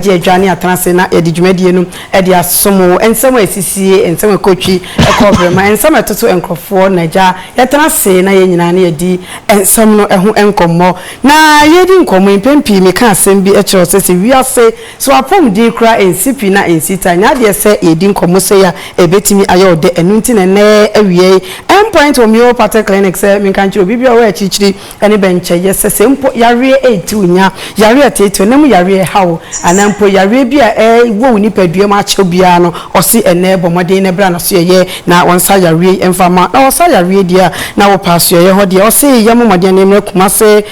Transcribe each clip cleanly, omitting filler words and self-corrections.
je adwane atanase na ye djumedie no e de asomo ensem asisie ensem kochi e kobrema ensem atoto enkrofo naja ye tanase na ye nyina na ye di ensem no eho enkommo na ye di nkommo impempi me ka asem bi e kiro se wiase so apom di kra ensipi na ensita nya de se ye di nkommo se ya ebetimi ayo de enunti ne na awie endpoint homeopathic clinic se me kan kiro bibia wo achichiri ene benche ye se sempo yare etunya yare ateto nemu yare hawo anampo yare bia wo nipadua ma ache bia no osi ene bomode ne bra na so ye na wonsa yare emfama na wonsa yare dia na wo pass ye ho dia osi ye momode ne mkumase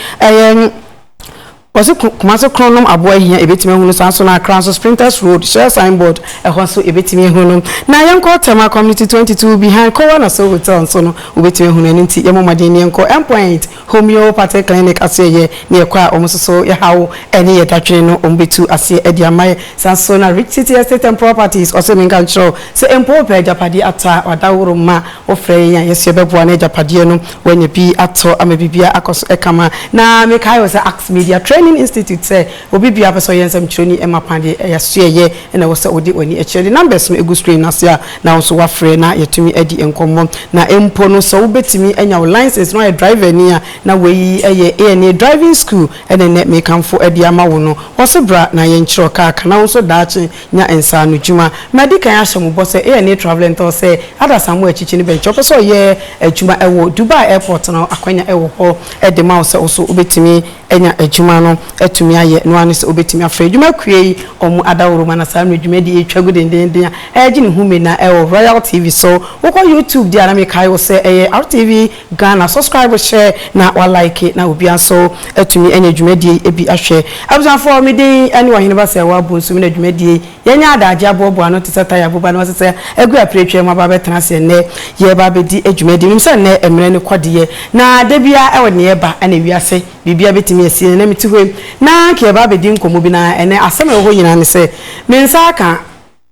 was Kumasi Chronom Aboy here, a bit me who so na Crown Sprinters Road, share signboard, a hoso a bit me who na young Tema Community 22 behind Corona so hotel so no ubit me who ninety Yamadinianco endpoint homeopathic clinic as ye near qua almost so ya how any attaching umbitu as ye ediamai Sansona Rich City Estate and Properties or swimming control so empope Japadi ata or Dauruma or Freya yes your bebuane Japadiano when you be ato amebibia akos ekama na mekai was ax media training Institute say obi bia person yensam chironi ema pande yasuye na wo se odi oni echiri numbers no egu screen asia na wo so wafre na yetumi edi enkommom na empo no so betimi enya license no driver ni na we eye driving school ene ne me kanfo edi ama wo no wo se bra na yenchiro kaka na wo so daachi nya ensa no juma medical yashemu bo se eye traveling to say ada samu echichi ni bench opo so ye ejuma ewo Dubai airport no akwanya ewo ho edi ma wo se wo so obetimi enya ejuma no etumi aye no anise obetimi afra ejuma kwie omu adaworo na saa ejuma di etwagu dendenden eji ne hume na Royal TV so woko YouTube dia na me kai wo se RTV Ghana subscribe share na wa like na obi aso etumi enya ejuma di ebi ahwe abuzan for me den ene wa hinba se wa bonsu me na ejuma di yenya adaje abobo ano tisata ya boba na se egu apretwe ma ba betena se ne ye ba be di ejuma di mi se ne emre ne kwade na da bia ewo ne ba ana wiase bibia betimi asie na meti ho na ke ba be di nkomo bi na ene asem ho nyina ne se mensa ka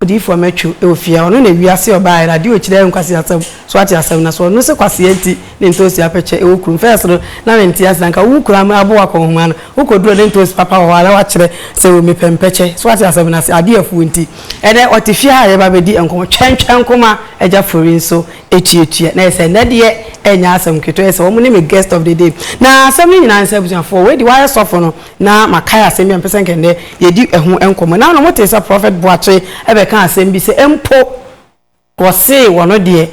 odifo matchu ofia ono na wiase oba radio okire nkwase asem so ati asem na so no se kwase enti ne ntosi apeche ewukuru first na menti asanka wukuru am abo akonhuma no ukoduro ne ntosi papa ho ala wa kire se wo mepempeche so ati asem na se ade afu enti ene otifia aye ba be di enkomo twentwen koma eja forin so etietie na se na de enya asem keto ese wo ne me guest of the day na asem ni nyina nsa busan for we di wire sofo no na makaya asem ya pesen kende ye di ehu enkomo na no motesa prophet boache ebe kan asem bi se empo wo se wono de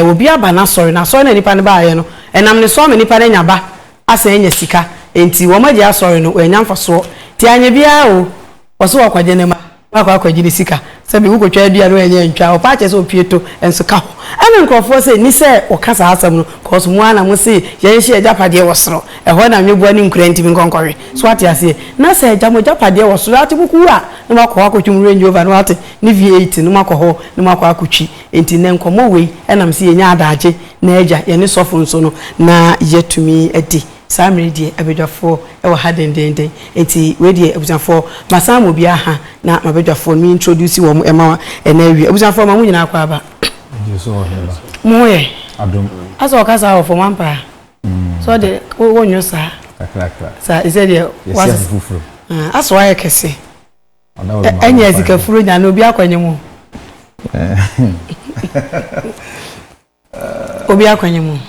obi aba na sori na nipa ne ba aye no enam ne so me nipa ne nyaba asa enya sika enti wo maji asori no enya mfaso ti anya bia o wo so wakwaje ne ma akwaje ne sika sabi wo kotwa dua no enya ntwa o pa che so pieto enso ka ho ana nkofo se ni se o kasa asam no cause mu ana mo se ye hye japade wosoro ho na nwebu ani nkuranti bi nkonkore so ate ase na se jamo japade wosoro ate bukuwa no makwa akotwum range over no ate ni V8 no makwa no makwa akotwi enti ne nkomo we enam se yenya adaje na eja ye ne sofo nso no na yetumi edi samre die abedwafo ewo hadendenden enti we die abudwafo masamo bia ha na mabedwafo mi introduce wo ema ena wi abudwafo ma mu nyina akwa aba so hela moye adom aso kasa of mampa so de wonyo sa kakra sa ise de was fufuru aso aye kese enya zika furu nya no bi akwanye mu obi akwanye mu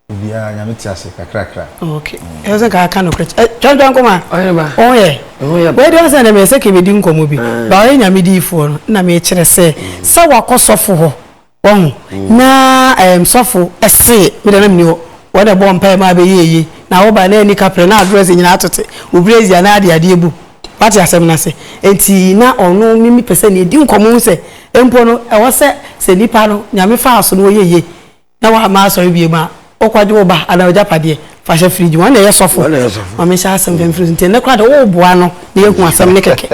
bia nyameti ase kakra okay ezo ka aka no kret chonjo nkoma oyeba oye we dey say na me se ke be di nkomo bi ba oye nyamedi ifo no na me kire se wakosofo ho won na sofo ese me da na mni ho wo da bo mpa ma be yeye na wo ba na ni kapre na address nyina atote obrezi na ade ebu pati asem na se enti na ono mimi pese na di nkomo se empo no ewo se nipa no nyame fa aso no yeye na wa ma so bi ma okwaje wo ba ana ojapade fashe fridge wan na yesofo mama sha asem dem fridge nte na kwade wo boa no na yehu asem ne keke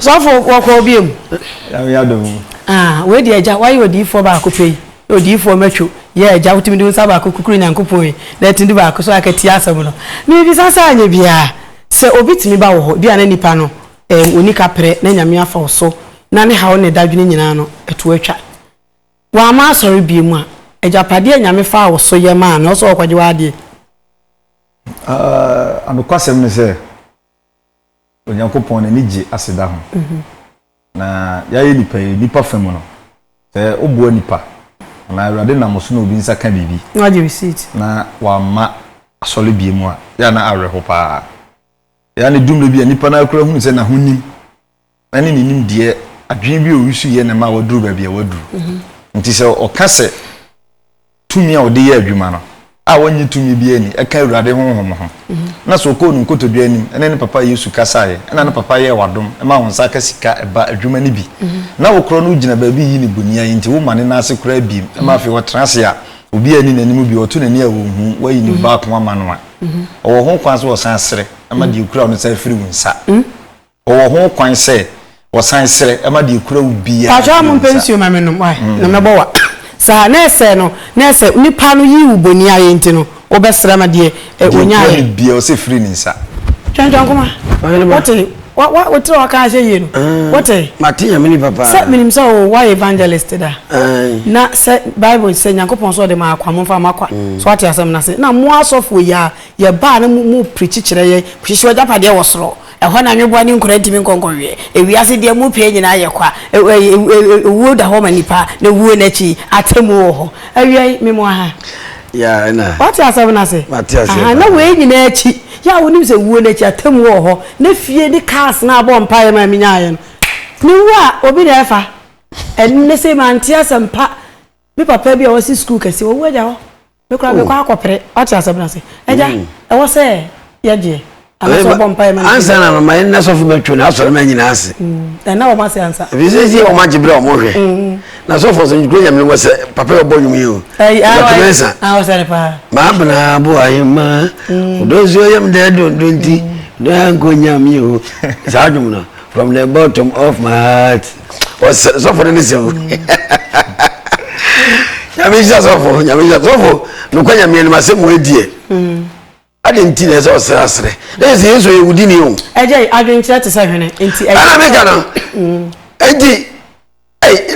sofo wokọ biem ya do we di eja why odi fo ba akopei odi fo matchu ye eja utimi di nsa ba akokukuru nyankopoi na tindi ba akoso akati asem no mi bi sasa anya bia se obitimi ba wo ho bia na nipa no onika pre na nyame afa so na ne hawo ne dadwene nyina no eto atwa wa ma asori biem a ejapade nyame fa wo so ye ma na so okwaje wade amekwasem ne se onyankopon na nigye aseda ho na ya ye nipa femu no se obuo nipa na awurade na moso na obi nsa ka bibi na je receipt na wa ma asole biemu a ya na aweho pa ya ne dumle bi nipa na akura hu se na honim na ne nim de adwen bi owisu ye na ma waduru ba bia waduru nti se okase tumi a ode ye adwuma no a wonyi tumi bi ani eka awurade honhom ho na so ko nu nkotodua anim ene ne papa Yesu kasaye ena ne papa ye wadom ma won sa ka sika eba adwuma ni bi na wokro no gina ba bi yi ni bunia nti wo mane na ase kra bi ma fe wo transe a obi ani nanim bi oto nani a wo hu wayi ni ba ko ama no a owo ho kwan so wo san sere ama di kura no sa firi wonsa owo ho kwan se wo san sere ama di kura wo bia paja mo pensio ma me no why na mebo wa sa nese no nese nipa no yi uboni aye nti no obesra ma de onya aye bia o se firi ninsa twantan kuma what tro aka je ye no what Martin amini papa sa minim so why evangelist da na se bible say Nyankopon so de ma akwamo fa makwa so ati asem na se na mo asofo ya ba na mo preach kire ye hwehwe japade wo soro ehọ na nwebo ani nkora ntimi nkonkonwe ewiase de mu pie nyina ye kwa wuo da ho manipa na wuo na chi atemu ho awie memo ha ya na what asem na se na we nyina chi ya wonim se wuo na chi atemu ho na fie de cars na abo mpa ma minya ye no ni wa obi na efa enne se manti asempa mi papa bi a wasi school kesi wo waja ho me kura be kwa akopere what asem na se eja e wo se ye je ansa na mama ina so fu betwe na so na nyina ase na o ma se ansa bi se si o ma jibre o mo hwe na so fo so nkro nyam no se papa o bonyu mi o o se pa ma bana bo ayima odozo yam de donti do anko nyam mi o sa dum no from the bottom of my heart o so for the same nyamisha so fo no kwa nyam ni masem we die adenti na so srasre lezi yeso yehudi ni o eje adwenkyere te sahwene enti ana me kana enti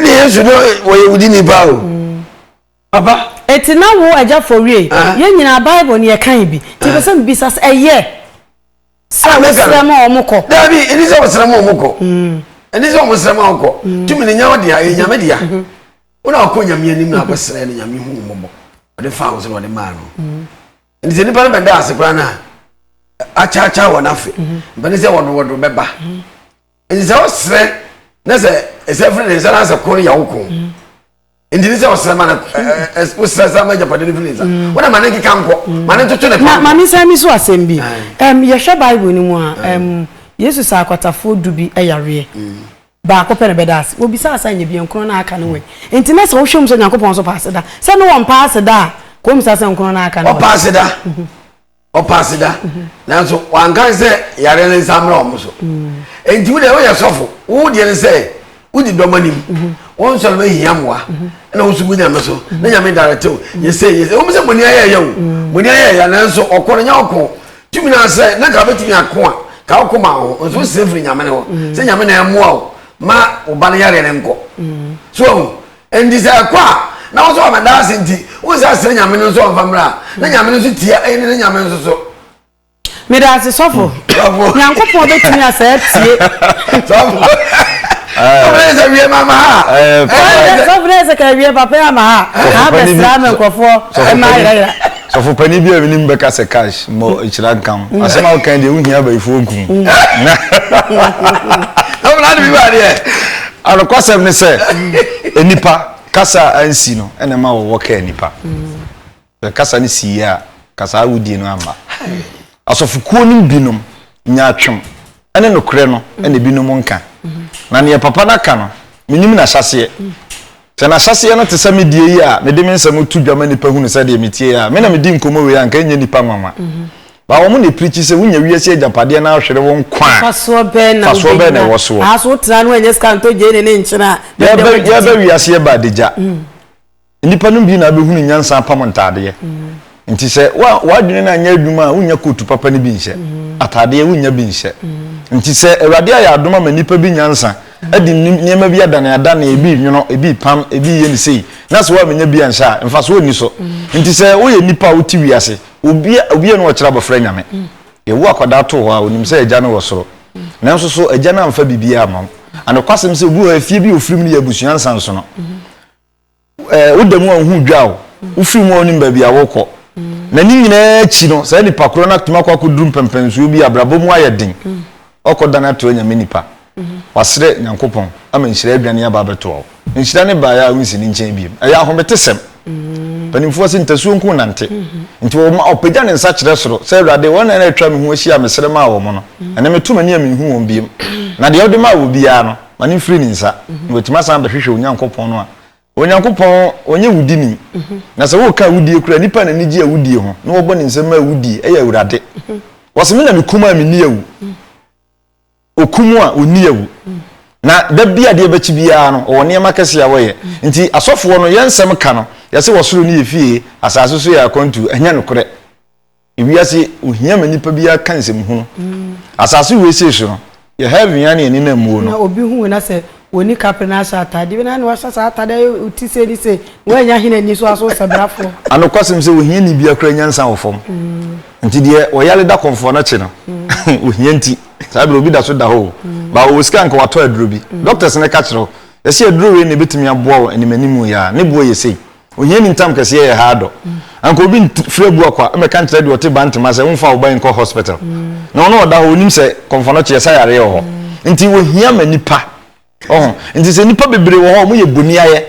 ni yeso no wo yehudi ni ba o papa eti na wo aja forie ye nyina bible ni ye kan bi ti be sam bi sas eye sa mesrama omukọ dabi eni se mesrama omukọ eni se mesrama omukọ tumi ni nyawo dia e nyame dia una akonya me anim na abesra ni nyame hu mmobọ de fa wo se no de ma no ndi ni pa na benda asekura na acha wo na fe bani se wodo beba ndi se osre na se esefre ne se na se ko ya woko ndi ni se osre ma na osre sa ma japade ni finisa wona ma ne kika nko ma ne toto ne pa ma mi sa mi so asembi ye hwe bible ni mu a yesu sa akwatafo dubi eyare ba ko pere bedas obi sa asanye bi enkro na aka ne we enti na se wo hwem so Nyankopon so pass da se no won pass da kom sasa nkono na aka na o pasida na so wankan se yare ne samra o so enti wo de wo ye sofo wo de ne se wo di domanim won so me hiamwa na wo su gunya me so na nya me direct ye se wo me se moni aye ye wo moni aye ya na so okoro nya okọ tumi na se na ka betumi akọ a ka okọ ma ho so se firi nya me ne ho se nya me na emu a ma wo ba na yare ne nko so endi se akwa na wo so amanda sinti wo sa sere nyame no so famra na nyame no so tia na nyame no so me da se sofo Nyankopon betumi asa tie sofo Obreza wie mama ha Obreza ka wie papa ya ma ha be sra me nkofo e ma ira sofo pani bi a nim beka se cash mo ichira nkan asema o kan de uhia ba ifo nkum Obra bi ba de alokosem ne se enipa kasa ansi no ene ma wo ka nipa kasa ni siya kasa awudi no amba asofukuo nim binom nya atwem ene no kure no ene binom nka na ne papa na ka no minim na hyase se na hyase no te se me die yi a me de me nsam tu dwama nipa hu ne se de metie a me na me di nkomo we anka nya nipa mama ba wo mo ne preach se wunya wiase ajapade na ahwere wo nkwa faso be na wo so aso tra no enye skanto je ne nchira ya be wiase ba deja nipa no bi na be hu ne nyansa pam ntade nti se wa dwene na anya adwuma wunya kotu papa ne bi nhyɛ atade wunya bi nhyɛ nti se awurade ya adoma ma nipa bi nyansa adi niema bi adane ebi nwono ebi pam ebi ye ne sei na so wa menya bi anhyɛ mfa so oni so nti se wo ye nipa wo ti wiase obi no wo kyerɛ bofra nyame ye wo akwada to ho a onim se agya no wo soro nanso so agya na amfa bibia ama and kwasem se obu afie bi ofirim ne abusuan sanso no wodamu anhu dwawo ofirim onim ba bia wokọ na ni nyina chi no sa nipa kro na tuma kwa kodrum pempenso bi abrabom ayedin okoda na to nya menipa wasre nyankopon ama nhyira aduane aba beto nhyira ne ba ya wunsi ni nchen bi ya ahomete panimfo se ntasuo nku nante nti wo ma opagya ne nsa kyerɛ soro sɛ awurade wɔn na atwa me ho ahyia mesere ma wo mo no ɛne metuma ne me hu wɔn biem na de ɔde ma wo bia no mane mfiri ne nsa wetima san behwehwɛ onyankopɔn no a onyankopɔn onye wudi ni na sɛ wo ka wudi ekura nipa na ni gye wudi ho na wo bɔ ne nsɛm a wudi ɛyɛ awurade wɔse me na me kuma me ni awu okumu a oni awu na da bia de bɛkyi bia no wo ne makase ya wɔyɛ nti asɔfo no yɛnsɛm ka no yɛse wɔsoro ne yɛfie asase so yɛ akontu ɛnya no korɛ ewiase ohia manipa bia ka nsɛm hu no asase we se so no yɛ heaven ya ne na mu no na obi hu na sɛ woni kapre na asha atade bi na ne wasa sa atade uti se ni se wanya hina ni so aso sabrafo anokwasem se ohia ni bia kra nyansa wo fom nti de wɔyale da konfo na kye no ohia nti sabe obi da so da ho ba wo sika nka wato aduro bi doctors ne ka kyerɛ yɛse aduro we ne betumi aboa wo animanimu ya ne bo yɛ sei ohia ni ntam kɛse yɛ hado anka obi frɛ bu akwa me ka kyerɛ de wote bantama sɛ wonfa wo ban kɔ hospital na ono oda ho onim sɛ konfo no kye sa yare ho nti ohia manipa nti se nipa bebre wo ho mo ye boni aye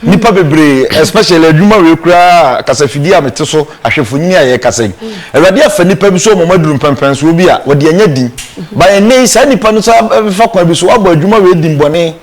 nipa bebre especially adwuma we kura kasafidi a mete so ahwefonyi aye kasai awade afa nipa bi so mo maduru pampan so bi a wode anya din ba enei sa nipa no sa fa kwa bi so abo adwuma we din bone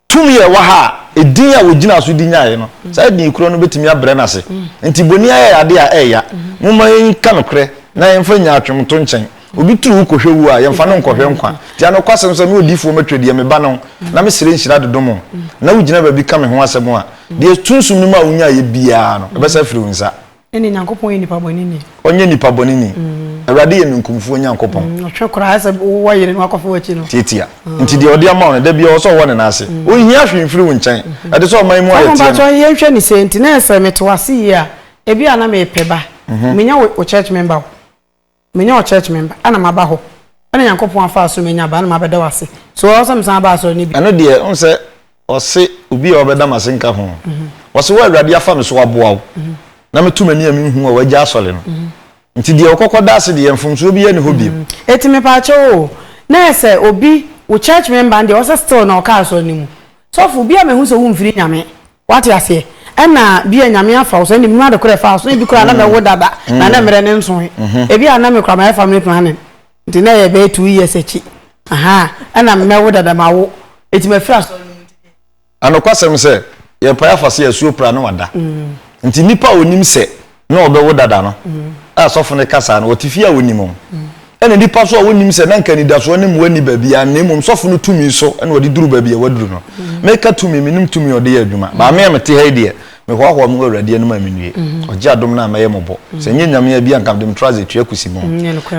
tumi ye wa ha edin a wogina so din aye no sa din kuro no betimi abre na se nti boni aye ade a eya mo man ka no kre na yemfa nya atwemto nchen obi turu kohwe wu a yemfa no nkohwe nkwa ti ano kwasem so me odifo matwedi me ba no na me sire nhyira dodomo na wugina ba bi ka me ho asem a de tunsum no ma wonya ye bia no be sa firi unsa eni nyankopon ye nipa boni ni onye nipa boni ni awrade ye nkumfu nyankopon otwe kora asa wo yire no akofo wachi no titia nti de ode ama no da bia wo so wo ne na ase ohia hwemfiri wo nkyɛn ade so man mu aye tie no ye hwɛ ni senti na ese metwase yi a ebi ana me peba menya wo church member menya o church member ana maba ho ana yankopon afa so menya ba ana mabeda wase so o sam san ba so ni bi ano de on se o se obi a obeda masenka ho o se wa awrade afa me so aboa wo na metuma ni am hu a wagya asole no nti de okokoda ase de yemfumso obi ye ne hobi eti me pa che o na ese obi wo church member and o se still na o ka so ni mu so fu bi a me hu so wu mfiri nyame what you say ana bia nyame afa so ni mu de kore fa so bi kora na me wo dada na na mere ne nso e bia na me kora my family planning nti na ye be 2 years echi aha ana me wo dada ma wo eti me fra so ano kwasem se ye pa afa se asuo pra na wada nti nipa onim se na obe wo dada no a sofo ne kasa na wotifia onim ene nipa so onim se na nkanida so ne mu ani ba bia na mum sofo no tumi so ene wodi duru ba bia waduru no meka tumi minim tumi ode ya adwuma ba me mete ha de me hwa mu awrade no ma menue oje adom na ma ye mobo se nye nyame bia nkam dem traze twa kusimu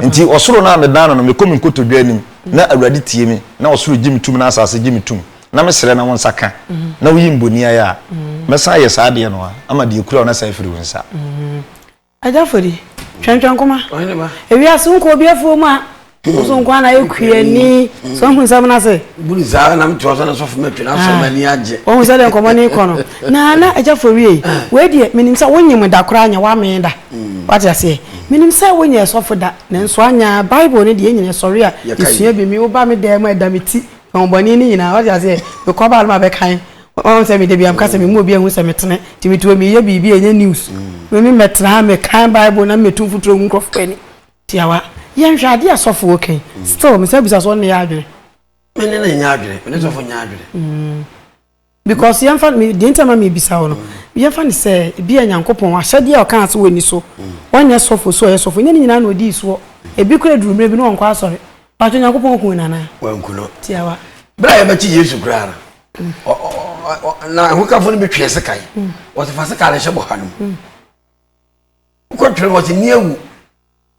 nti osoro na me dan no me komi nkotodwa anim na awrade tie mi na osoro gimi tum na asase gimi tum na me sere na won saka na wo yimboni aya me sa ye sa de no ama de kura na sa firi wonsa ajafori twantwan koma ewi asun ko bi afu mu a so nko na ekue ni so hu sam na se buli za na mtu so na so fu metwe na so mani age o hu se de nkomo ni kono na ajafori we de minim sa wonyim da kora anya wa me da what you say minim sa wonye sofo da na nso anya bible ni de nyine sori a isua bi mi wo ba me da ma da meti onboni ni nyina what you say we ko ba ma be kan on se me de bi am ka se me mu obi ehun se metene ti mi tuo mi ye bibi enye news me metra me kan bible na metu futuro nkrofo ani tiawa ye nhwade asofo okay still me say bisa so ne ya adwene me ne na nya adwene me sofo nya adwene because ye mfa me de ntama me bisa wo no ye mfa ne se bi anyankopon ahyade a oka ase woni so wonye sofo so ye sofo nyina na odi so ebi kura durumre bi no onko asore pa to nyankopon ku nana wankuno tiawa bra ye ba chi Yesu kura na hukafo no betwe sekai wose fa sekai le hye hanum ko twere wose ni awu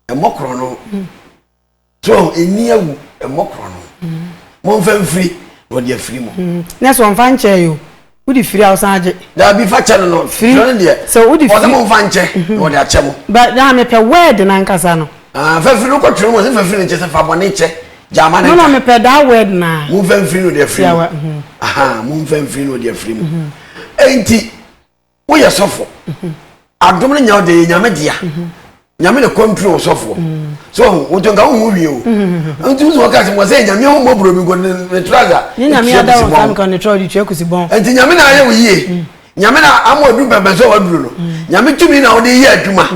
emokro no so eni awu emokro no mo mfa mfiri wo de afiri mo na so mfa nche yo udi firi awsanje da bi fa chane no firi no de so udi firi mo mfa nche wo de ache mo ba da me pe word na nkasa no fa firi ko twere mo se fa firi nche se fa bone che jama na no me pɛ da word na mo fam free no de free aha mo fam free no de free enti wo ye sofo adom ne nya de nyame dia nyame ne control sofo so wo tonga wo wie o enti so ka se mo say nyame ho mobro mi go ne trouser nyame ada wo sam kan ne trouser di kusi bon enti nyame na aye wo yie nyame na amodu bebe so waduro no nyame tumi na wo de yie adwuma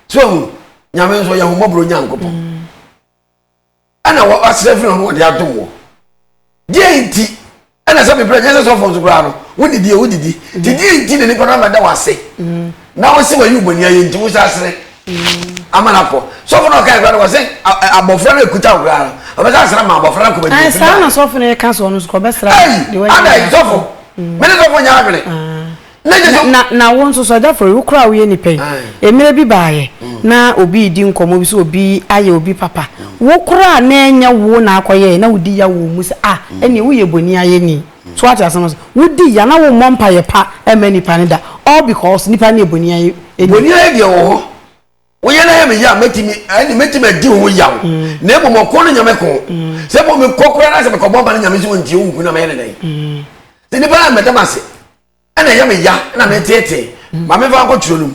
so nyame so ye ho mobro nyankopon ana wa asrefin no de adom wo die enti ana sabe president sofo so kra no wo didi didi enti ne nipa na da wase na wo se wa yu boni aye enti wo sasre amanapo sofo no kai kra no wase abofra na ekuta wo kra no obesa asra ma abofra ko ba di sa na sofo na ka so no so besra de wa ana sofo me ne sofo nya abele na won so da for wo kra wo ye nipa emire bi baaye na obi di nkomo bi so obi aye obi papa wo kra na enya wo na akoye na wodi ya wo mu se ene wo ye boni aye ni so ati asem wodi ya na wo mompa ye pa ema nipa ne da all because nipa na boni aye boni aye de wo wo ye na ya me ya metimi di wo ya na ebo mo ko no nyame ko se bo me kokora na se me ko bomba na nyame so wontie wo nku na me ye ne dai se nipa na medamase ana ya me ya na me tete ma me fa ko twiro num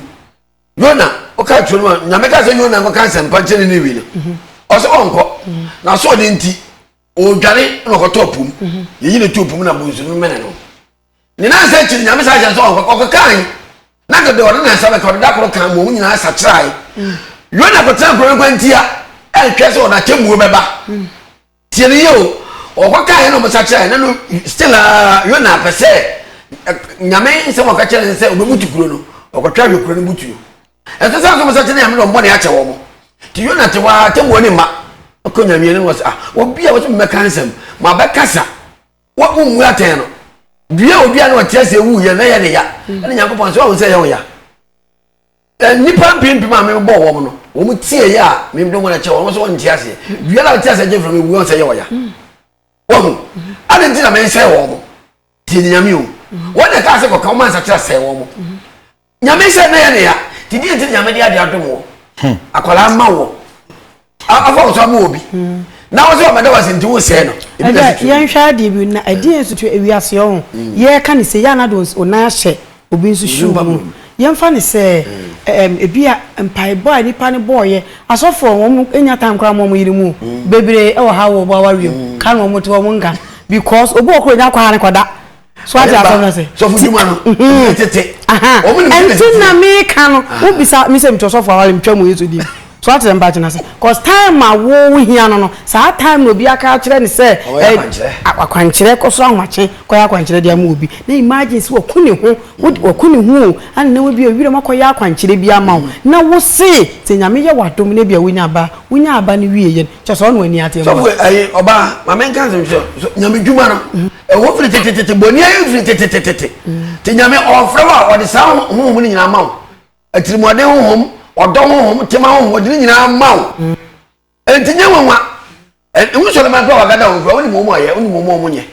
yona o ka twiro num nyame ka se yona ko kan sempa chene ni wi no o se onko na so de nti o dware na ko topum yi ne topum na bonsu no mene no ni na se chiri nyame sa ja so onko ko kan na ko de o na sa be ko da ko kan mo nyina sa trai yona ko tan ko ntia e hwe se o na chemu beba tie ne yo o ko kan no mo sa trai na no still yona pese nyame se mo ka kire se obebutu kuro no okotwa hwe kuro no butu ese sa so mo sa kire nyame no mo ne ache wo mo ti yona te wa te mo ni ma ko nyame ne wo sa obi a wo me kansem ma be kasa wo unwu aten no bia obi a no te se wu ye na ye ne ya ne nyankopon so wo se ye wo ya nipa pimpi ma me bo wo mo no wo mu tie ya me ndo mo na che wo so won tie ase bia la tie ase je from wu wo se ye wo ya wo ade ntina me se wo mo ti nyame o wona ka se ko ka man sa kira se wo mo nyame se na ya ne ya ti di nti nyame dia dia dom wo akola ma wo afa so ma obi na wo se o meda wase nti wo se no ye nhwa de bi na adi ensutu ewiase ho ye ka ne se ya na do o na hye obi nsu shu mu ye mfa ne se ebia empai boy nipa ne boy asofo wo enya time kra mo yiri mu bebre e wo ha wo bo awiem ka no mo to wo nga because obo okro nya kwa ne kwada so ati asofo se so fuduma no tete o mun enti na me ka no wo bisa me se mto sofo awale mtwa mu yeso di so ati dem ba china se cause time a wo hia no sa time no bi aka kire ne se akwankire ko so ahwache ko ya akwankire dia ma obi na emergency wo kuni hu an na wo bi owire makoya akwankire bi ama na wo se te nyame ye wadom na bia wonya aba ne wie ye che so no ani ate so oba ma men kan so nyame dwuma no wo firi tete boni ayi firi tete te nyame ofre wa odi sa hu ni nyina ma wo atirimode hu odom tema ho odini nyina mawo enti nyewanwa enwu so le ma kwa wagada wo ni mo aye oni mo nye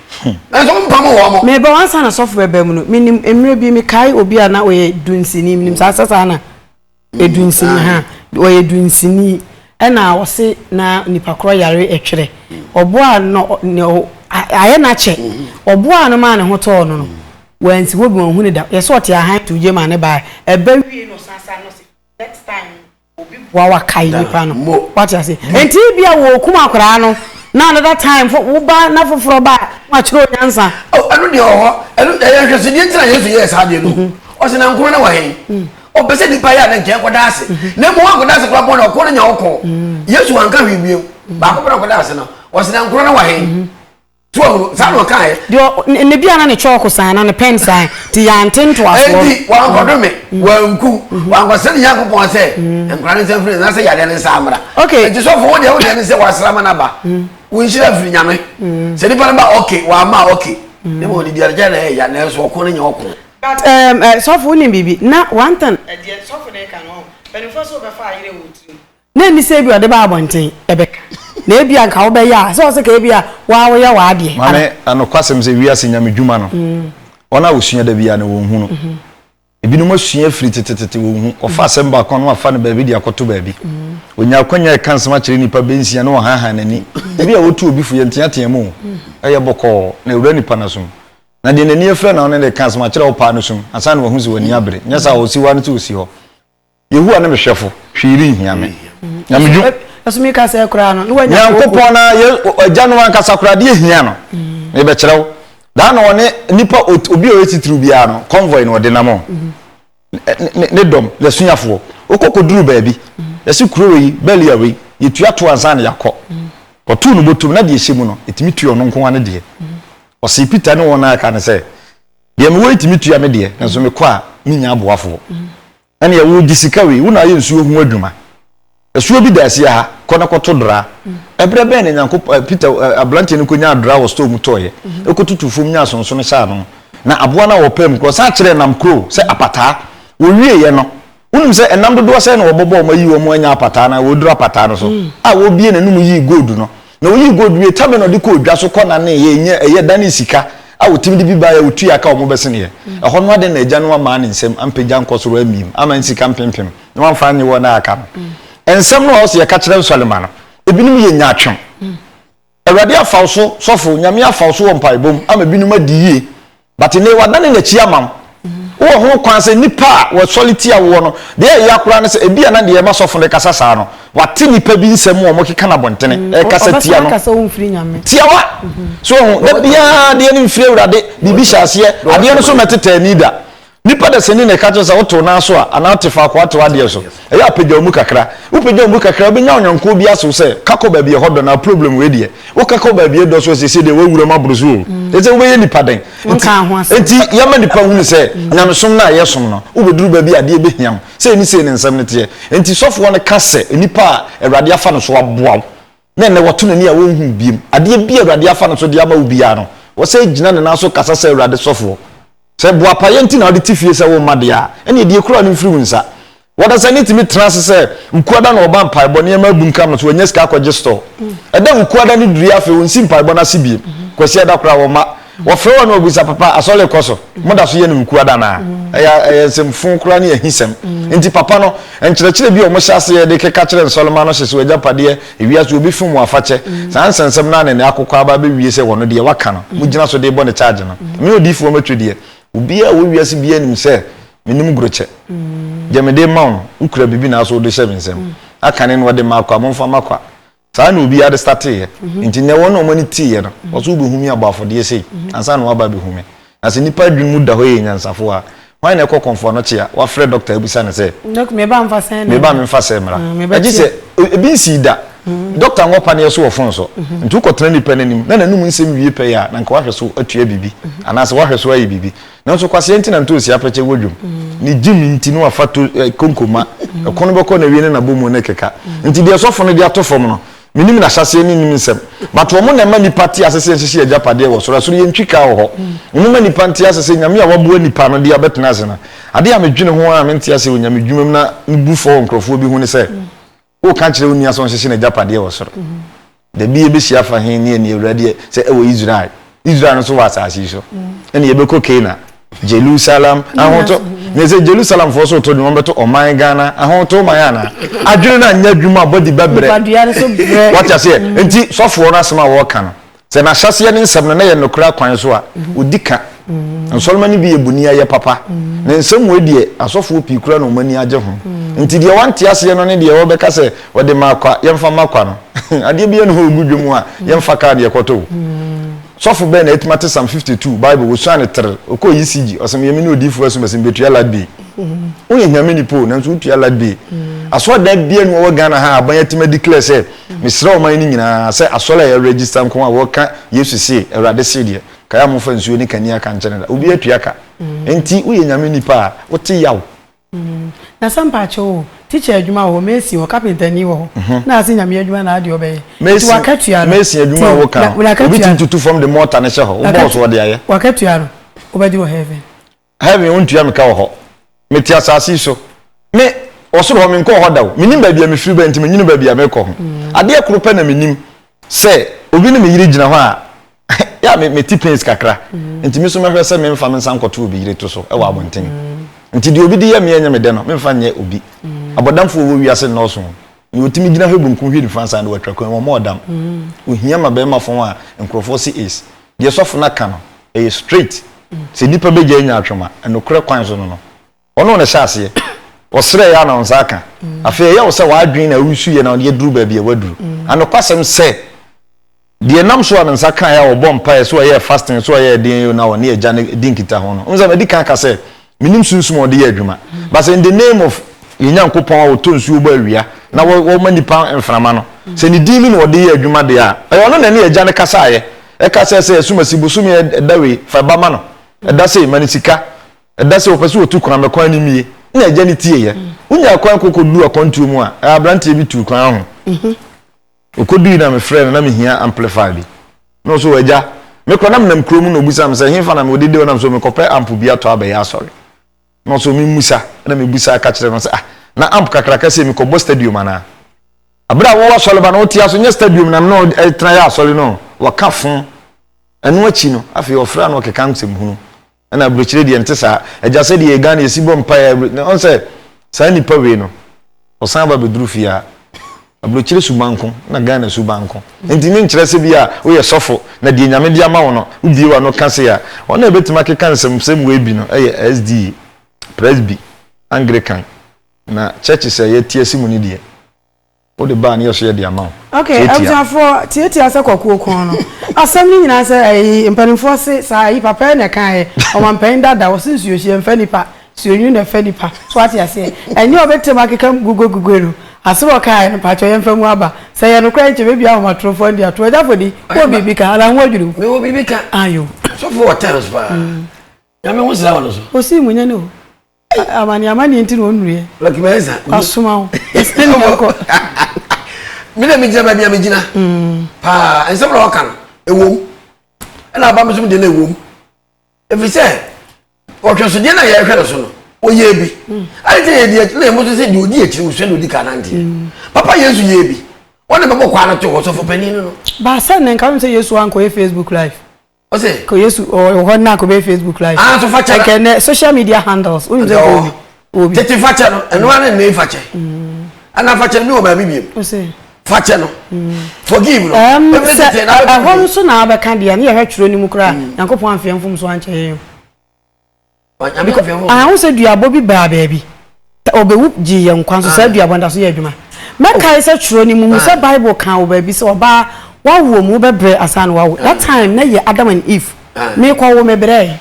enso mpa mo wo mo me ba wansa na software ba mu no minim emre bi mi kai obi ana oye dunsini minim sa na edunsini ha oye dunsini na wose na nipa kro yare etwere obo a no aye na che obo a no ma ne ho to no wansi wo bi won hu ne da ye so ote ahan to je ma ne ba eba wie no sasa no next time obi wa kai nipa no what you say enti bia wo kuma akra no na another time wo ba na foforo ba ma chiro nyansa anu de ho anu ya hwese die ntina yesu yes ade no o se na nkoro na wa hen o pese nipa ya na nche koda ase na mo wa koda ase kwa bona okoro nya okọ yesu wanka hwibie ba ko koda ase no o se na nkoro na wa hen tuo sa no kai ne bia na ne chalk san na ne pen san ti ya ntinto aso enti wa nkodo me wa nku wa nkose ne yakopon se nkran se free na se yade ne sa amra enti so fo wo de ne se wasrama na ba wo nshira firi nyame se ni pa ba okay wa ma okay ne mo di diarja na ya na so ko ne nya okko but so fo ni bibi na one time de so fo ne ka no but first so be fa ayire wo tiri na ni se bi ode ba abonten ebeka na ebia nka wo be ya so se ka ebia wa wo ya wa ade mame anokwasem se wiase nyame dwuma no ona osua da bia na wo hu no ebinom asua firi tetete wo hu ofa asem ba kon no afa no baabi dia koto baabi onya kwanya kansema kire nipa bensia no ha ha nani ebi a wotu obi fu ye ntia mu eye boko na ewura nipa na so na de nani afra na one de kansema kire wo pa no so asa na wo hu se wani abre nyasa wo si wa no to si ho yehu ana mehwefo hwiri hiame na meju asumi ka se kura no wanya Nyankopon na agya no anka sakura de hia no e be kire wo da na one nipa obi o etitru bia no convoy no de namo ne dom le sunyafo okokoduru baabi yesi kuro yi belia we yetua to ansa na yakọ otu no botum na de ehye no etimi tuo no nko ane de o si Peter ne wona aka ne se de me wo etimi tua me de nso me kọ a minya aboafo ane ye wo disika we wo na ye nsuo hu adwuma esuo bi da ase ha kọ na kọto dra ebre be ne Nyankopon Peter ablante ne konya dra wo store mu toye ekotutu fom nya sonso ne sha no na aboa na wo pem kro sa kire nam kro se apata wo wie ye no unum se enam dodo se na wo bobo ma yi wo mu anya apata na wo dura apata no so a wo bie na num yi gold no na wo yi gold wie tabe no de ko odwa so kọ na ne ye nya eye dani sika a wo timi de bi ba ya wo tu aka wo mo bese ne ye ehọ no ade na agya no ma ne nsem ampagya nkosoro amim ama nsika mpempem no amfa ne wo na aka no ensem no ho se ye ka kire Solomon no ebinim ye nya atwem Awurade afawso sofo nyame afawso wo mpaibom ama binum adiye but ne wadane na chi amam wo ho kwanse nipa wo soliti awo no de ya kura ne se ebia na de ye masofo ne kasa saa no wate nipa bi nsem wo mo keka na bontene e kasa tia no kasa wo mfiri nyame tia wa so de bia de ne mfiri Awurade bibi hyase ade no so meteta nida nipa da seni ne kacho sa woto na so a ana tefa kwa to ade so e ya pegya mu kakra wo pegya mu kakra obenya onyanko bi aso se kako ba bi hodo na problem we die wo kako ba bi do so se de wo wura mabruzo e se wo ye nipa den enti ya ma nipa hu se nyamsom na ye som no wo beduru ba bi ade be hiam se ni se ne nsam ne te enti sofo ne kase nipa Awurade afa no so aboa na ne woto ne a wo hu biem ade bi Awurade afa no so de ama wo bia no wo se gina ne na so kasa se Awurade sofo se bua payenti na odi tifie se wo made a ene die kura no mfiri wunsa wada se ni timi trans se nkuada na oba mpaibọ ne ma bunkam no so anya sika akọje store eda nkuada ni duri afi wonsi mpaibọ na sibie kwasi eda kura wo ma wo fre wo na obisa papa asole koso moda so ye ni nkuada na ya semfun kura ni ahisem enti papa no enkyerechire bi o mo hyase ye de keka kire Solomon no hyese wagya pade ewia so obi fum afache san sensem na ne akokọ aba be wie se wono de waka no mo gina so de bo ne charge no me odifu wo matwede ubia wo wiase bia nim se menim groche jamede maun ukura bibi na so de shebe nsem akane no de makwa momfa makwa saa na ubia de start ye nti ne wono mani ti ye no wo so behumi abafo de sei ansa na waba behumi ase nipa dwun mu da ho ye nyansafo a wan na ekọ konfo no chia wa frɛ doctor ebisa ne se nok me ba mfa sen me ba me mfa sen mra agi se ebi nsi da doctor ngopa ne so wofon so ntu ko tena ni penanim na nanum nsem wie pe ya na nka wahwe so atua bibi anase wahwe so ayi bibi na so kwase enti na nto si apeche wodwum ni jimi nti no afato konkoma ekono beko na wie ne na bomu ne keka nti de sofo no de atofom no minim na hyase ni nim nsem but wo mo na ma ni party asese nhye ajapade wo so so ye ntwika wo ho mo ma ni party asese nyame a wabo nipa no de abetena ase na ade a medwene ho a mente ase wo nyame dwumam na nbufo nkrofo bi hu ne se o kan kire oni aso nhye na ajapade wo so de bi ebesi afa hen ni Awurade se e wo Israel no so wa asase so ene ye beko Kena Jerusalem ahoto ne se Jerusalem fo so to de mombeto oman Ghana ahoto mayana adwene na nya dwuma body bebre what you say enti sofo na sema wo kan se na hyase ne nsem na ye nokura kwan so a odika Solomon bi ebuni aye papa ne nsem we die asofo pi kura no mani age ho enti de wanti ase no ne de wo beka se wo de makwa yemfa makwa no ade bi ne ho ogudwom a yemfa ka de ekoto sofo be na etimate Psalm 52 Bible wo sane ter okọ yisigi osem yemi no difu aso mesim betua ladbi onye nyame ni po na nso tua ladbi aso da bia no wo Ghana ha aban yatima declare say misra o man ni nyina say aso ya register nko a wo ka Yesu say Awurade say de kaya mo fa nsuo ni kania ka nkyene da obi atua ka enti wo ye nyame ni pa wo te yawo na sampa cho teacher adwuma wo Messi wo carpenter ni wo na ase nyame adwuma na ade obey wakatua Messi adwuma wo ka obi tintutu from the mortar na hye ho wo boss wo de aye wakatua no obedi wo heaven untua me ka wo ho meti asase so me osoro ho me nko ho dawo minim ba bia me firi ba nti menyinu ba bia me ko ho ade akoro pa na menim se obi ne me yire gina ho a ya me tipens kakra nti me so me hwese me mfa me nsan koto obi yire to so e wa abonten nti de obi de ye me anya me de no me fa nye obi abodamfo wo wiase no so ni otimi gina hebunku hwi difansa na watwa kwan wo modam ohia ma be ma fon a nkrofo si is de sofo na ka no e straight se nipa be gya nya atwema enokre kwan so no ono na hyase osre ya na onsaka afi ya wo se wa adwen na wusu ye na de duru ba bia waduru anokwasem se de nam so na nsaka ya wo bompa so ye fasting so ye den na wo ne agya dinkita ho no unza medi kan ka se minim sunsum ode ye adwuma but in the name of Yankoppon to nsuo ba awia na wo manipa mframa no se ni dimi no ode ye adwuma de a ono na ne agya ne kasa ye e kasa se sumasi busumi dawe fa ba ma no e da se manisika e da se opesu otu kwan mekwan ni mie na agya ne tie ye unya kwan kokodu akontu mu a abrante bi tu kwan ho okodu na me frɛ na me hia amplify bi no so agya me kwana nam krom no busa me se himfa na me odede na me so me kopɛ amp bi ato abaye asɔre no so me musa na me busa ka kyerɛ no se na amp kakra ka se me kɔ stadium ana abra wo asɔre ba na otia so nye stadium na no tra ya asɔre no waka fon enu achi no afi ofra no keka nsem hunu na abrochire de ente sa agya se de ye Ghana esibo mpa ya on se sa nipa we no osan ba beduru fia abrochire subanko na Ghana subanko enti me nkyerɛ se bia wo ye sofo na de nyame de ama wo no udie wa no kase ya ona ebetima keka nsem we bi no SD Presby Anglican na church se ye tie simu ni de o de ba na ye so ye de ama okay for tie asa kwakuo kon no asem ni nyina se mpanimfo se sa yi papa na kan o mampan dada wo se suo hie mfa nipa suo nyu na fa nipa so ati ase enye obetima keka gugu asebo kai no pacho yemfa mu aba se ye no kran che be bia ma trofo ndi ato da fodi ko bibi ka ala ho adwuru me wo bibi ka ayo so for hotels ba ya me wo sira wono so o si munya no amani enti no onure like meza asuma o esene ko mina mi jina ba bia mi jina pa ensem na waka no ewom na ba me so de na ewom efise o hweso de na ye hwe so no oye bi ani te ye die na mo so se de odi ekiri wo so na odi kanante papa yesu ye bi wona be bokwa na to so for panin no ba sa na nka se yesu an ko Facebook live o se ko yesu o ho na ko be Facebook live so facha like na social media handles unu ze ko obi tete facha no eno ana ne facha ana facha mi o ba bibiem o se facha no forgive no hom so na abeka dia na ye hwetwero ni mu kra Yankopon amfiamfom so anche ye I say duabo bi ba baby obewu ji ye nkwan so say duabo nda so ye adwuma meka say tworo ni mu say Bible kan wo ba bi say oba wa wo mu bebre asan wa wo that time na ye Adam and Eve me kwa wo mebre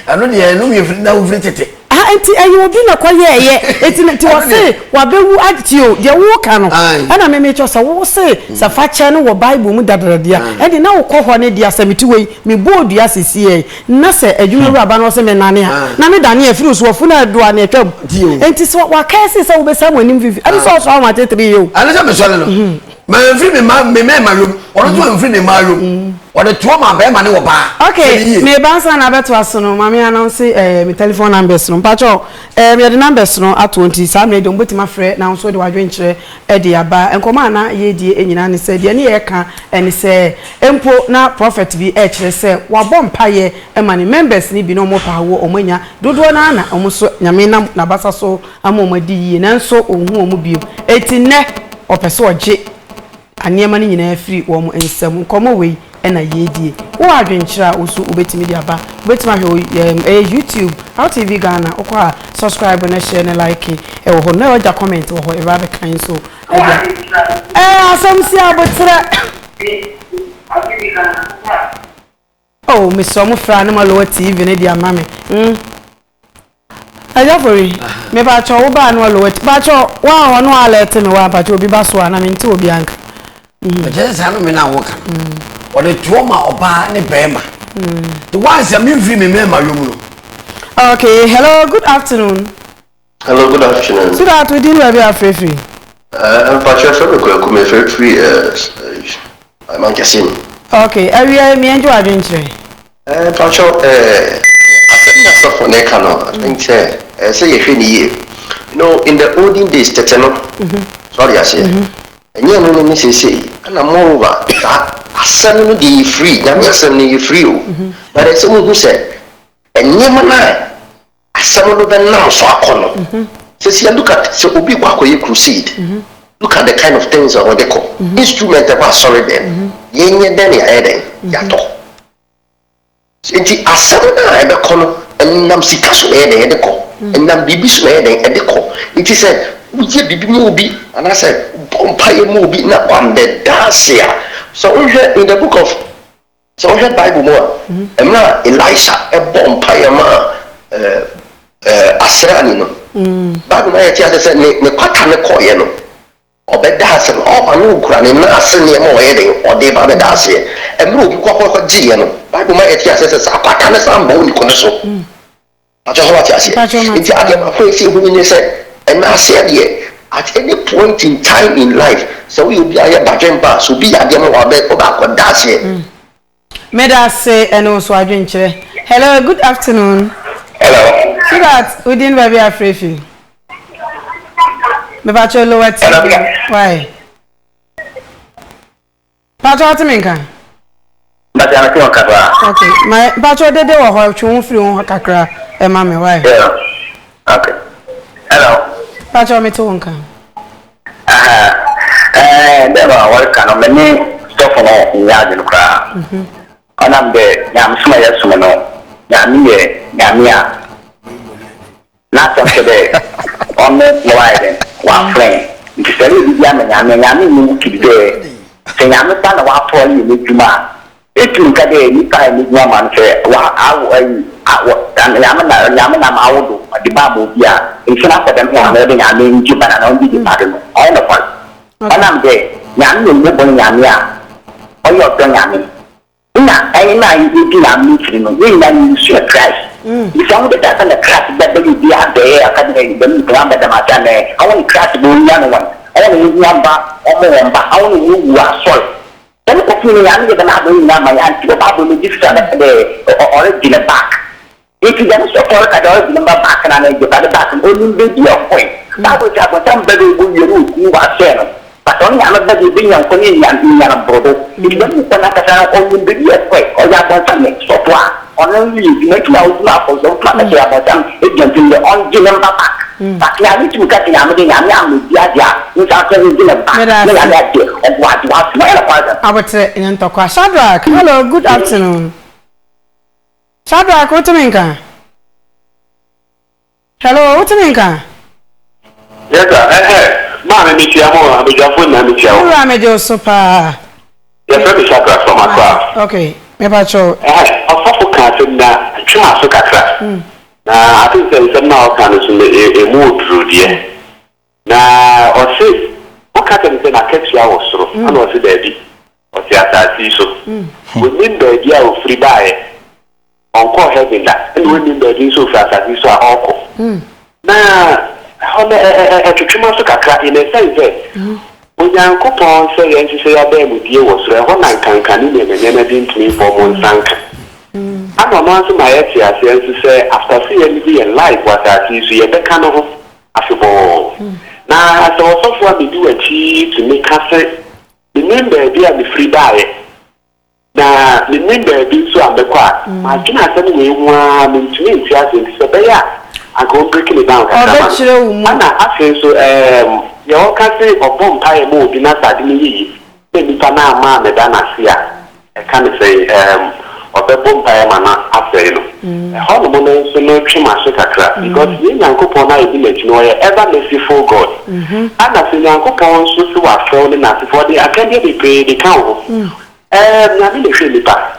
ano de no me frida wo fritete enti ayi obi na kwa ye enti ti wo say wa bewu agtio de wo ka no ana me cho say wo say sa fa che no wo Bible mu dadradia enti na wo kɔ hɔ ne dia samiti wei me bodu asisi na say adwuma ru aba no say me nane ha na me dane afiri so fu na do ane atwa enti so wa ka say say wo be sam anim vivi ani so so ma tetre yo ani say me so le no ma free me ma yo ono to free me ma yo or the two ma be ma ne wo ba okay me bansa na beto aso no ma me announce me telephone numbers no pacho me the numbers no at 20 sam na de mbotima frɛ na so de wadwen kyerɛ e de aba enkoma na ye die enyina ne sɛ de ne ye ka ene sɛ empo na prophet bi e kyerɛ sɛ wabɔ mpaye e ma ne members ni bi no mo pa wo omanya dodo na na omo so nyame na basa so ama omadi yie nanso ohun omo bio etine opese oje aniema ni nyina afiri wo mo ensam nkomo wei ena yedie wo adwenkyira osu obetimi dia ba obetimi ahwe YouTube How TV Ghana okwa subscribe na share na like e wo na oja comment wo ho e ba be kan so asam si abotre oh me so mo fra na malo TV na dia mame ajafori me ba cho wo ba na lo ba cho wa no alert me wa ba cho obi ba so na me nti obi anka just say no me na wo kan or the trauma oba ne bema the ones that me free me mema yomu no okay hello good afternoon hello good afternoon so that we deal with our free I'm Patricia ko me free I'm Ankasim okay area me enjoy adventure Patricia after so for ne kano I think say you hwe ni you know in the olden days teteno sorry I say enye no me say na moreover that asem no dey free na me asem no you free o but it's who say enye mana asɛm no bɛnam so akɔ no sɛ look at sɛ obi kɔ akɔyɛ crusade look at the kind of things that they call instrument ɛkɔ asɔre dɛm yɛnyɛ dɛn ne ayɛ dɛn yɛatɔ nti asɛm no a ɛbɛkɔ no ɛnam sika so na yɛdɛn yɛde kɔ ɛnam biribi so na yɛdɛn ɛde kɔ nti sɛ woyɛ biribi mu obi anaasɛ mpaeɛ mu obi na wambɛda ase a sɛ wohwɛ in the book of sɛ wohwɛ bible mu a ɛmmerɛ Elisha ɛbɔ mpaeɛ ma asrani no bible no ayɛte ase sɛ ne kwata ne kɔɔyɛ no ɔbɛda ase no ɔba ne wokura ne na ase nneɛma ɔyɛ den ɔde ba bɛda aseɛ ɛmmerɛ obi kɔkɔkɔ gyeeɛ no bible ma ayɛte ase sɛ sɛ akwata ne san bɔ wo ne kɔ ne so akyɛ hɔ wate aseɛ nti adeɛ mafo ɛsi ɛhu nye sɛ ɛna aseɛ deɛ at any point in time in life sɛ woyɛ obi ayɛ badwen ba so obi yɛ adeɛ ma ɔbɛakɔ da aseɛ meda se ɛno nso adwenkyerɛ hello good afternoon hello so that within baby afrefi me pacho lower TV why pacho atiminka But I'm not okay my pacho dede wo ho twu free ho kakra e ma me why yeah okay hello pacho me to wonka never work on me stuff no nyaade no kra onam de nyam suma ya suma no nyami a na something there on the wide one friend nti sɛ ne bi ama nyame mu kibide sɛ nyame pa na wa to ali ne dwuma etu nka de nipa ne dwuma man sɛ wa awo nyame na ma awodo de ba mo bi a nti na kɔdam ya na de nyame nji bana na obi di pa de no ɔyɛ no fa ɔnam de nyame mu bo nyame a ɔyɛ ɔdɔ nyame na ɛyɛ na yi di na mi firi no we na ni su Christ if I want to that the Christ that will be out there academy the plan that ma ta ne I want Christ bo ya no one I want you number I want you are sorry then ko fi ya ni da na do na ma ya ti ba bo ni different the original back if you don't support the original back na the back only be your point that was just some better go you ku wa se no but only I'm not the thing I'm calling you and brother if you don't want to say only be your point or ya want to make so far only you make now for so far say about them it just in the original back but ya ni tu ka ti am de nyame am dia ni sa ko ni na back na ya de of what na abotre in ntokwa Shadrach hello good afternoon Shadrach what mean hello what mean yes sir ma me tia mo abejafo na me tia o ura me jo super yes me Shadrach from Accra okay me ba cho afofo ka se na twa so kakra na ati se na o kan so e mu oduru de na o se o ka te se na ketua wo soro ana o se da bi o se atasi so woni da bi a o free bae onko heaven da and woni da bi so fra atasi so a onko na hono twetwuma so kakra in a sense that onyankopon sɛ yɛn sɛ ya ba mu die wɔ soro ho nan kankan ne ne di ntimi fo mo nsanka ama no nso ma yɛte ase nso sɛ after see yɛn bi yɛn live what I see so yɛbɛka no ho afebɔ na sɛ wɔsɔfo a bi wachi to me ka sɛ remember bi a me free bae na remember bi so ambekɔ a ma gina sɛ ne hu a me ntimi nti ase sɛ bɛyɛ a go breaking it down ana afei so ya o ka se obom pae mo obi na sade ni yi e nipa na ama me da na se a e ka ne say obebom pae ma na afei no ho no mo no so no twema so kakra because ye nyankopon na ebi na no ye ever merciful God ana se nyankopon so so wa fo ne na se for the akande be pray the kan ho na me le hwe nipa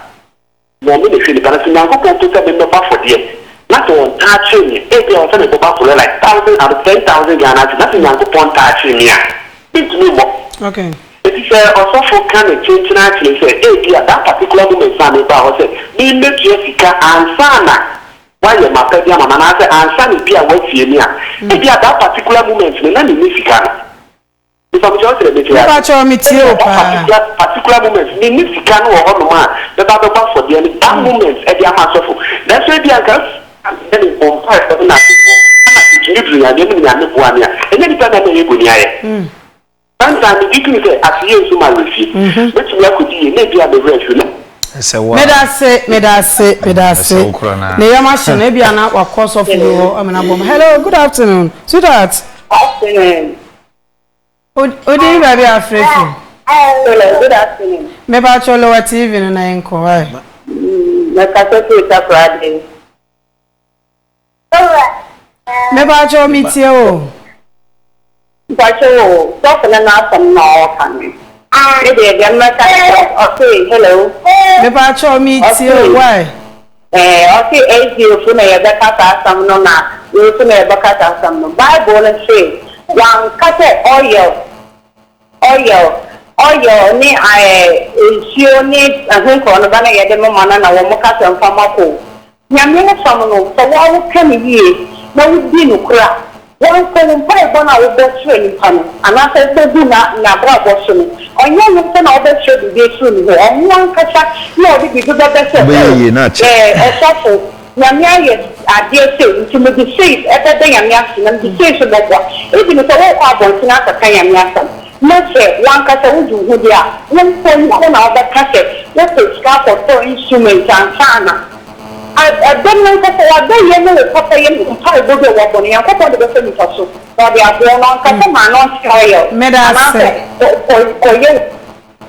na se nyankopon to se me ba for there not on touching me. If you are telling me about like 1,000 or 10,000 Ghana, nothing you go on touching me. It's me more. Okay. It is also for kind of change naturally. Say, if you are that particular woman, Sammy Power said, me make Jessica and Sana. Why you my baby, and I say, and Sammy be a wet here. If you are that particular woman, me let me miss it. If I'm just a bit particular moments, me miss it can or on man. The Bible for the that moments at the amount of that's why the then in compare to na people and then na people and then the time you go near sometimes you can say as you so my receive which we could be maybe a the rest Medase. Ne yamashe na bia na wakoso fulo amena bom. Hello, good afternoon. Sweetheart. Afternoon. Odi baby afrefi. Hello, good afternoon. Me ba cholo wa TV no na enko why. Na kasete ta Friday. Me ba cho mi tie o. Bacho, so na na some no kan. Ede dem na ka okay, hello. Me ba cho mi tie o why. Okay, you fu na ya da ka some no na. You fu na ya ba ka some no. Bible na say, wan kate oil ni ensio ni ahunko no ba na ya de mo mana na wo mo ka se mfama ko. Nyame no fam no, so wo kan yie na wo di no kura. One can buy one out of the training panel, and after the dinner, Nabra Boston. On your son, all the should be soon. On one catch, no, because of the best. A shuffle. Yamia, I dare say, to be safe every day. I'm asking them to say so that even if I walk out on Sinatra, I am asking. Let's say one catcher would do who they are. One point one out the catcher. Let's say scarf or 4 instruments and China. I don't know if I don't know what I am to try to do what on the other person is also. But they are born on Catamaran on Sky.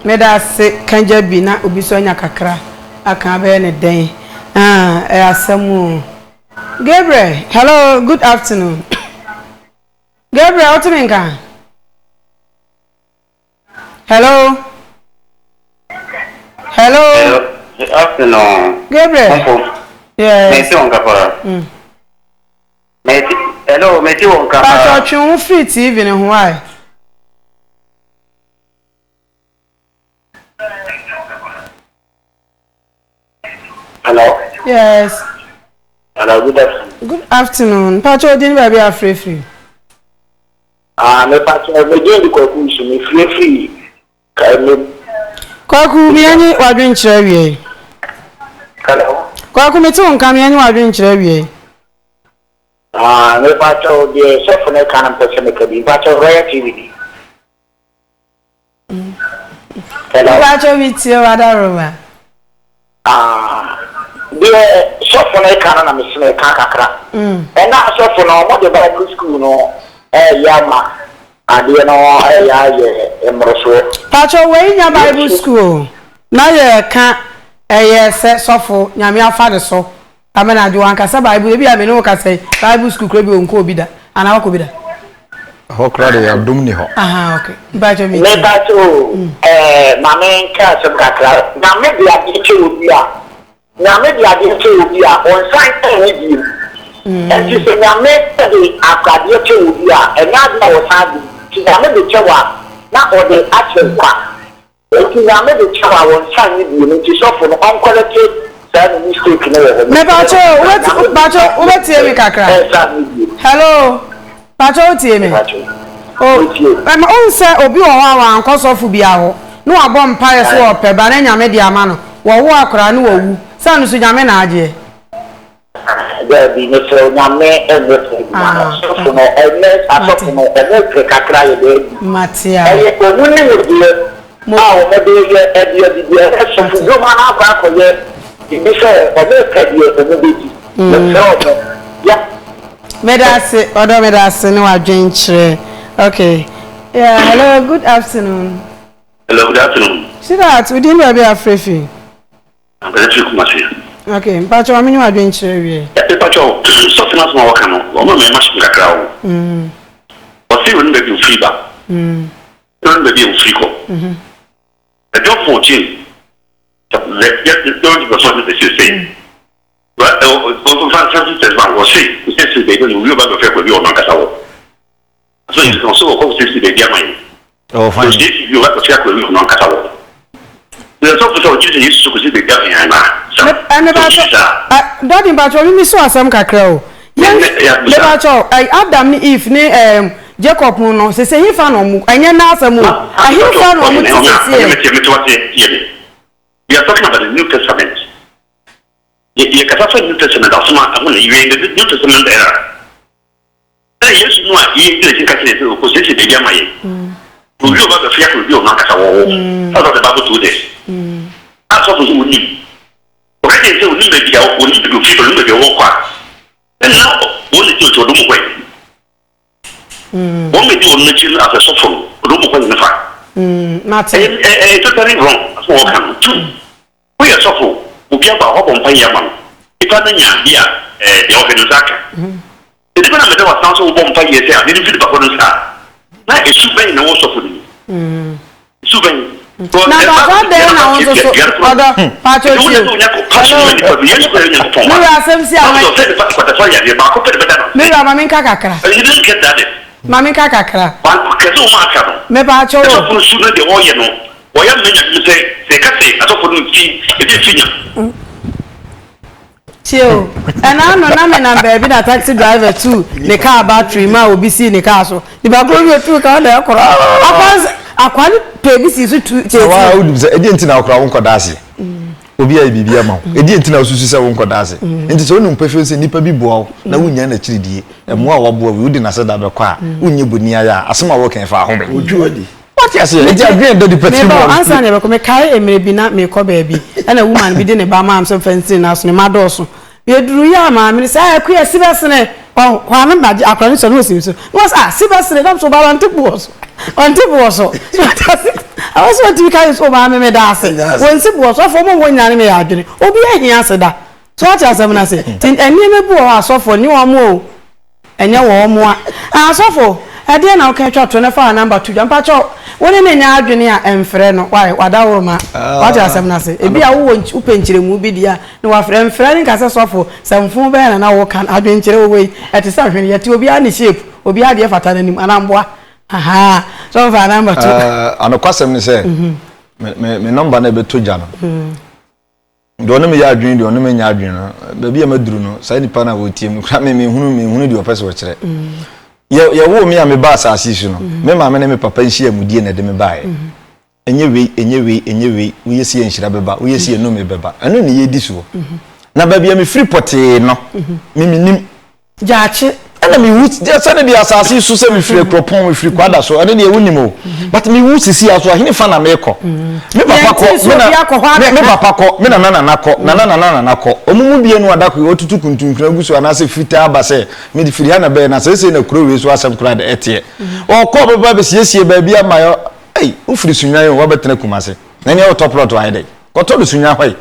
Medase kanja bi na obi so nya kakra aka be ne den asemu Gabriel. Hello, good afternoon. Gabriel, what mean ka? Hello. Good afternoon. Gabriel. Yes. Meti wonka para. Hello, meti wonka para. Pato twu free TV ne ho ai. Hello. Yes. Hello, good afternoon. Good afternoon. Pato din ba bia free. Me pato me dey ko ku shi me free. Ka me Kwaku mi anyi wadwen kire wie. Hello. Kwaku mi tu nka mi anyi wadwen kire wie. Me pato de so ne kan pese me kadi. Pato Royal TV. Hello. Pato mi tie wadaroma. De so ne kan na me se ka kakra. Na so no mo de Bible school no yama. Ade no ya emroso. Pato we nya Bible school. Na ye ka se sofo nyame afa de so. Amena de wan kasa Bible e bia me no ka say Bible school kra bi onko obi da. Ana ko bi da. Ho kra de adum ni ho. Aha, okay. Pato mi. Me pato mame ka so kakra. Na me dia bi che obi a. Na me dia bi che obi a on sign ni bi. Enti se na me de akade che obi a. Enya na wo sa bi. Na me de chewa na ode achekwa enti na me de chewa won san ni bi no ti sofo no onkolete sa ni mistake na wo me Pato what tie me kakra. Hello Pato tie me ma on say obi wo wa anko sofo bia ho no abo mpa so opeba na nyame de ama no wo wo akora no wu sa no so nyame na age there be no so nyame everything so no asofo no kakra ye de Matia ko muni wo de mo de ye e so fu do ma na kwa ko ye bi so o be ka die o mo beji so ya medase no adwen kire. Okay. Yeah, hello, good afternoon. Hello, good afternoon. See that we didn't be afrefi. I'm going to Kumasi. Okay, Pato amini adwen kire wie. Pato so finance ma waka no o ma me machine kakra o. O si won be bi free ba. Won be bi free ko. The job 14. Don't go so the say. But o fan san se ba o say, o say be go you ba go fe ko bi o na kasa wo. So you can so ko say be dia mai. Oh fine. So you ba ko fe ko bi o na kasa wo. The so so you just so ko say be dia mai na. And about Daddy Pato mi so asam kakra o. Le Pato Adam ni Eve ni Jacob no se he fa no mu anya na asam o. He fa no mu tisi. We are talking about the New Testament. You can also New Testament asma amuna you in the New Testament era. Yes no you think I say ko se be dia mai. We go back to fear ko bi o na kasa wo. How does the Bible do this? That's what we need. ya wo ni do fi lo be wo kwa na wo ni ti o do mo kwa wo me di wo no chi as a sofo do mo kwa ni fa Martin totally wrong so wo kan wo ya sofo obi aba ho bon pa ya ma ifa na nya bia de o fe no saka e ko na me de wa san so wo bon pa ye se a ni fi ba ko no sa na e su ben na wo sofo ni su ben na ba de na wo so odo pa cho chi mi ra sem si a mi ra ma min kakakra mami kakakra kezo ma ka no me ba cho so fun su na de wo ye no wo ya me nya se ka se aso fun ti e de finya Chio. And I know na me na baby na taxi driver too. The car battery ma obi si the car so. The ba go you too ka na ekoro. Akwan baby si so too. Wa o dim say e di ntina akora won koda ase. Obi ai bibia ma. E di ntina osusu se won koda ase. Nti so onu mpefe se nipa bi boa na wunya na chiridie. Emo a waboa we udi na se da be kwa. Unye boni aya asema wo kan fa ho be. Ojuodi. What you say? E di adwen do di petri. Me ba answer ne be ko me kai emre bi na me ko baby. And a woman bi de ne ba ma am so fancy na so ne ma do so. Ye duru ya ma me say akuya sibesene oh kwa na ma akwani so no sim so was sibesene dam so ba antibo so I was want to carry so ma me da ase when sibo so for mo wonyane me ya adwene obi ahia ase da so what asem na say tin eni me bu o asofo ni wo mo enye wo mo a asofo e de na o kan twa to na fa number 2 jampa cho woni ne nya adwene a emfre no why wadaworo ma what asem na say e bi a wo upenchiremu bi dia na wa frɛ emfre ni ka se sofo samfo be na wo kan adwenchire wo we e te sa hwene ye te obi a ne shape obi a de fata nanim anamboa aha so fa number 2 anokwasem ni say me number na be to ja no do no me ya adwene do no me nya adwene no ba bi a maduru no sai nipa na wo tie mu kra me hunu de opese wo kire ye wo me a me ba asase su no me ma me ne me papa nhia mudie na de me ba enye we wo yesi enhira beba wo yesi eno me beba eno ne ye di so na ba bia me free pote no me minim jaache ana me wut je sane bi asase su se me free kropon me free kwada so eno de ye wunimo but me wut sisi aso ahine fa na me ko me papa ko me papa ko me na na ko omumu bie no adako otutu kuntunkura guso anase fita abase me di firi ana be na se na kuro we so asem kura de etie o ko baba be siesie ba bia mayo ei u firi sunyan wo betena kumase na ne o top lot wa ide ko to do sunyan hwai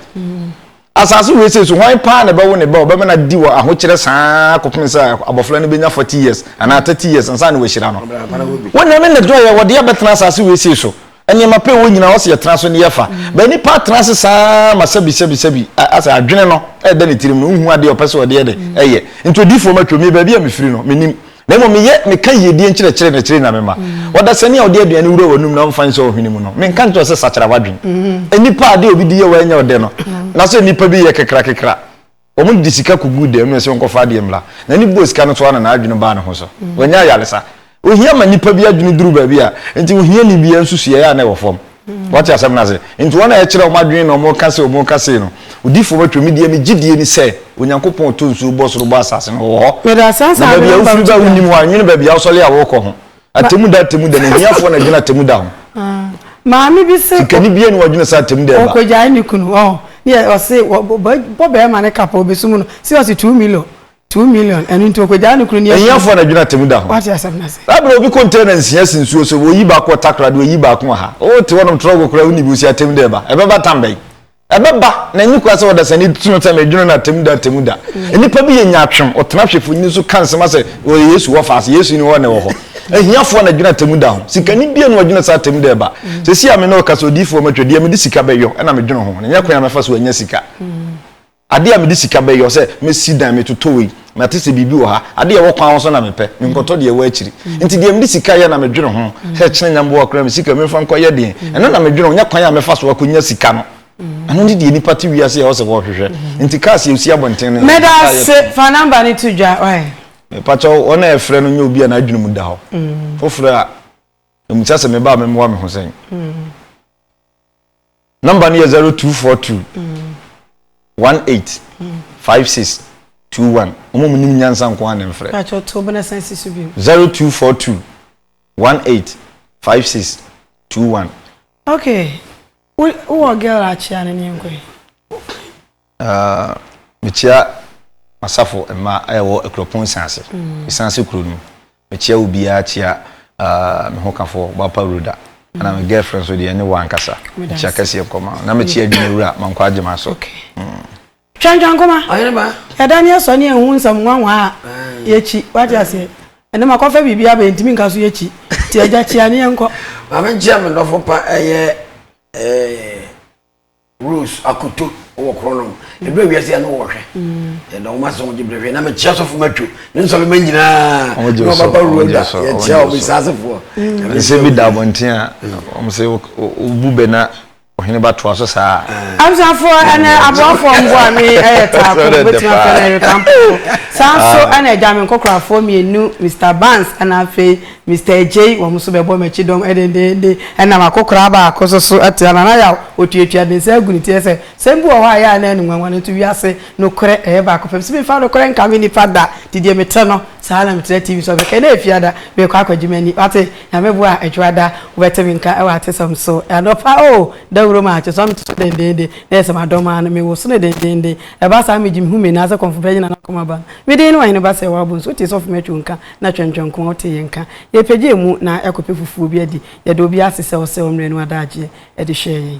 asase we se so hwan pa na be wo ne ba oba me na di wo ahokire saa kopem sa abofra ne benya 40 years ana 30 years ansa ne we hira no wona me na do ye wo de betena asase we se so eni ma pe wo nyina wo se ye tena so ne ye fa ba ni pa tena se saa ma sabi asa adwene no e da ne tirim no hu ade opese wo de de eye introdifo ma twome ba bia me firi no menim na mo me kan yedie nkyere na mema woda sani a ode aduane wuro wonum na mfa nso ohwini mu no me kan to se sachara wadwen enipa ade obi di ye wa nya ode no na so nipa bi ye kekra omu di sika kugu de no se onkofa ade mla na ni bo sika no to na adwene ba ne ho so wanya yalesa ohia ma nipa bi adwene duru ba bi a enti ohia ni bi ansusu ye ya na wo fom what you say na say enti wona e kire o madwene no mo kase no udifo batwemi die me gidie ni se onyankopon to nsu bo soro ba asase no wo me da sansa ba bia ufiri ba unim wa nwene ba bia osole a wo ko ho atemu da na hiafo na gina temu da ho maami bi se sikani bia ni wadwene sa temu da ba o ko jai ni kunu ye o se bo be ma ne kapo be sumu no se o se 2 million enu nto ko jai ni kunu ni hiafo na gina temu da ho what you say na say abro obi container nsia sinsuo so wo yi ba ko takra do yi ba ko ha o te wonom trogo kura uni bi si atemu da ba ebe ba tambe ebeba na nyi kwa se woda sani tuno ta medwuno na temu da enipa bi ye nyatwem otena hwefo ni so kansema se o Yesu wo faase Yesu ni wo ne wo ho ehiafo na dwuna temu da ho sikani bia no wadwuna sa temu da ba se si ame no kaso difo matwede me di sika beyo na medwuno ho nya kwa me fa so anya sika ade a me di sika beyo se me sidan me totowe mate se bibi wo ha ade wo kwan so na mepe me nkoto de wo akiri nti de me di sika ya na medwuno ho he kyene nyambo akra me sika me fa nko ye de eno na medwuno nya kwan ya me fa so akonya sika no ano ndi di nipa ti wiase ya wo se wo hwehwe nti kasi usi abonten ne meda se fa number ni to dwa why pacho ona e frɛ no nya obi na adwunu mu da ho foforo a emucha se me ba me wa me ho sen number ni 0242 18 56 21 omo mu nim nyansa nko an mfrɛ pacho to bena sense su bi 0242 18 56 21 okay who girl achia ne nko mechia masafo ema ewo ekropon sanse sanse kuro no mechia obi a chia me hokafo bapa roda ana my girlfriend so de ne wankasa mechia kase koma na mechia adwumawura mankwa agema so Chanjan koma ayene ba ya Daniel so ne ehun nsam nwanwa yechi wati ase ene makofa bibia ba ntimi nkaso yechi ti agya chia ne enko ma me nchia me ndofo pa Rose akoto wo kronom ebe wiase ya no wo hwe e do ma so gibrehwe na me chia so fu matwo ne nso me nyina no baba roda ya chia obi sasefo se bi da bonten a omse obube na ohene ba to aso saa amsafo ana abofo mbo ami eyeta ko betima fere campo sanso ana ejame kokrafo mienu Mr Barnes ana fe Mr J wo muso bebo mechi dom edende ana makokra ba akososo atiana na ya otuetua de se aguniti ese sembu o ha ya na enwanwa ne to wiase no kore ba akofem se be fa no kore nka mi ni fada didie mete no saa na mete TV so be kene efiada be kwa kwagimani ate ya mebu a ejwada wetemi nka e wa atesam so anopa o dawro ma ache so mte dende na ese madoma na me wo so ne dende e ba sa megim hu me na se konfo na koma ba me den wa ne ba se wa bu so ti so fo metwu nka na twentwen ko ote yenka ye pege mu na ekope fufu bi adi ye do bi asese o se o mre no adaje e de hye